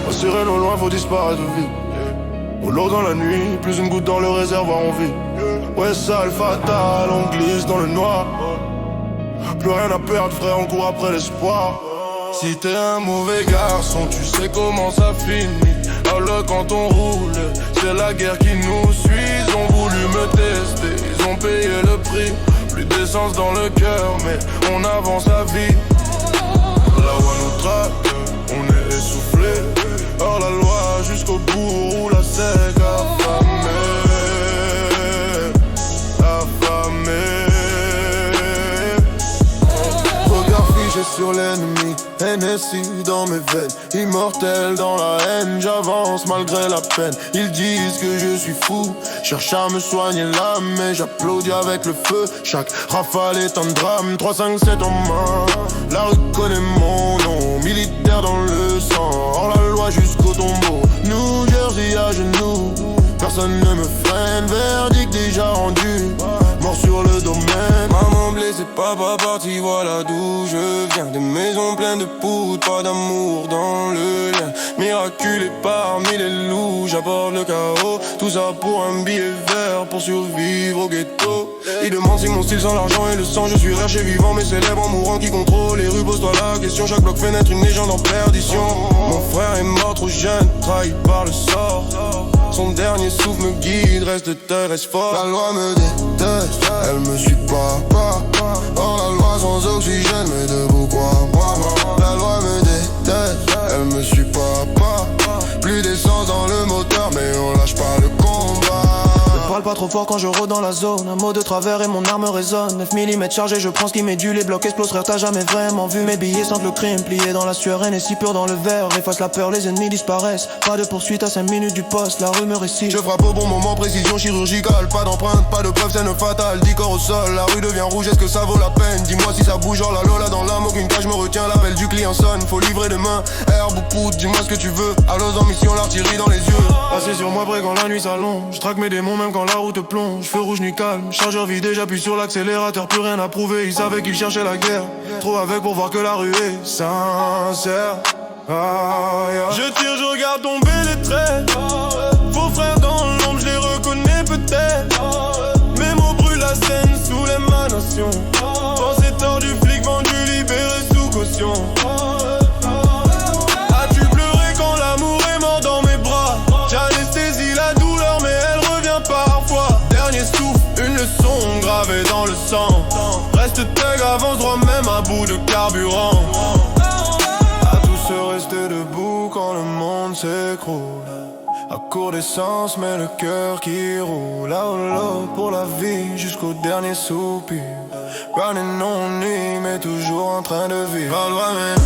La sirène au loin, faut disparaître vite. Au lourd dans la nuit, plus une goutte dans le réservoir, on vit. Ouais, sale fatal, on glisse dans le noir. Plus rien à perdre, frère, on court après l'espoir. Si t'es un mauvais garçon, tu sais comment ça finit. Alors quand on roule, c'est la guerre qui nous suit. Ils ont voulu me tester, ils ont payé le prix. Plus d'essence dans le cœur, mais on avance à vie. Là où on nous traque, on est essoufflé. Hors la loi jusqu'au bout où la sec affamée. Regard figé sur l'ennemi, NSI dans mes veines, immortel dans la haine, j'avance malgré la peine. Ils disent que je suis fou, cherche à me soigner l'âme, mais j'applaudis avec le feu. Chaque rafale est un drame, 357 en main. La rue connaît mon nom, militaire dans le sang, hors la loi jusqu'au tombeau. New Jersey à genoux, personne ne me freine, verdict déjà rendu, mort sur le domaine. Maman blessée, papa parti, voilà d'où je viens. Des maisons pleines de poudre, pas d'amour dans le lien. Miraculé parmi les loups, j'apporte le chaos. Tout ça pour un billet vert, pour survivre au ghetto. Ils demandent si mon style sans l'argent et le sang. Je suis riche et vivant, mais célèbre en mourant qui contrôle les rues. Pose-toi la question, chaque bloc fait naître une légende en perdition. Mon frère est mort trop jeune, trahi par le sort. Son dernier souffle me guide, reste fort. La loi me déteste, elle me suit pas. Hors la loi sans oxygène, mais debout quoi. La loi me déteste, elle me suit pas. Plus d'essence dans le moteur, mais on lâche pas le combat. Je parle pas trop fort quand je rôde dans la zone. Un mot de travers et mon arme résonne. 9 mm chargé, je prends ce qui m'est dû. Les blocs explosent, frère, t'as jamais vraiment vu. Mes billets sentent le crime, pliés dans la sueur. Et si pur dans le verre, efface la peur, les ennemis disparaissent. Pas de poursuite à 5 minutes du poste, la rue me récite. Je frappe au bon moment, précision chirurgicale. Pas d'empreinte, pas de preuve, scène fatale. 10 corps au sol, la rue devient rouge, est-ce que ça vaut la peine? Dis-moi si ça bouge, genre la Lola dans l'âme. Aucune cage me retient, l'appel du client sonne. Faut livrer demain, air beaucoup, dis-moi ce que tu veux. Allos en mission, l'artillerie dans les yeux. Assis sur moi près quand la nuit s'allonge. Je traque mes démons même quand la route plonge. Feu rouge nuit calme, chargeur vidé, j'appuie sur l'accélérateur, plus rien à prouver. Ils savaient qu'ils cherchaient la guerre, trop avec pour voir que la rue est sincère. Je tire, je regarde tomber les traits. Faux frères dans l'ombre, je les reconnais peut-être. Mes mots brûlent la scène sous l'émanation. Pensée tordu, flic vendu, libéré sous caution. As-tu pleuré quand l'amour est mort dans mes bras? J'anesthésie la douleur mais elle revient parfois. Dernier souffle, une leçon gravée dans le sang. Reste thug, avance droit même à bout de carburant. À tous se rester debout quand le monde s'écroule. À court d'essence mais le cœur qui roule. Là pour la vie jusqu'au dernier soupir. Running on nuit mais toujours en train de vivre. Pas le droit même,